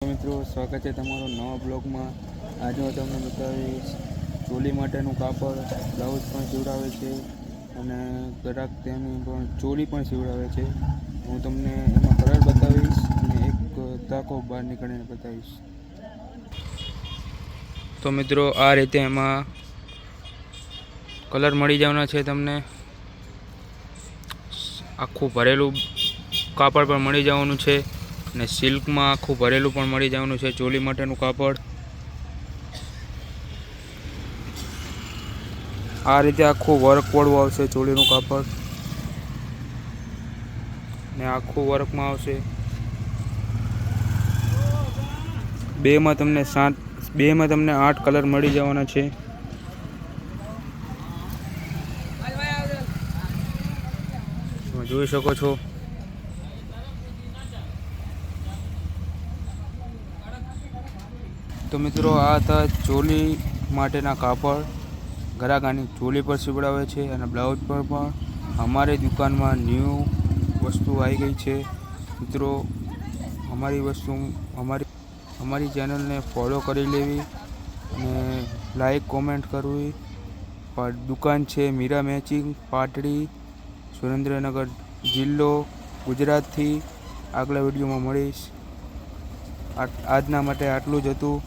મિત્રો, સ્વાગત છે તમારો નવા બ્લોગમાં। આજે હું તમને બતાવીશ ચોલી માટેનું કાપડ, બ્લાઉઝ પણ સીવડાવે છે અને ગ્રાહક તેની પણ ચોલી પણ સીવડાવે છે। હું તમને એમાં કલર બતાવીશ અને એક ટાંકો બહાર નીકળીને બતાવીશ। તો મિત્રો, આ રીતે એમાં કલર મળી જવાના છે તમને। આખું ભરેલું કાપડ પણ મળી જવાનું છે અને સિલ્કમાં આખું ભરેલું પણ મળી જવાનું છે ચોલી માટેનું કાપડ। આ રીતે આખું વર્ક વાળું આવશે ચોલીનું કાપડ ને આખું વર્કમાં આવશે। બેમાં તમને 8 કલર મળી જવાના છે। તમે જોઈ શકો છો। તો મિત્રો, આ હતા ચોલી માટેના કાપડ। ગ્રાહકની ચોલી પર સીવડાવે છે અને બ્લાઉઝ પર પણ અમારી દુકાનમાં ન્યૂ વસ્તુ આવી ગઈ છે। મિત્રો, અમારી ચેનલને ફોલો કરી લેવી અને લાઈક કોમેન્ટ કરવી। દુકાન છે મીરા મેચિંગ, પાટડી, સુરેન્દ્રનગર જિલ્લો, ગુજરાતથી। આગલા વિડીયોમાં મળીશ। આજના માટે આટલું જ હતું।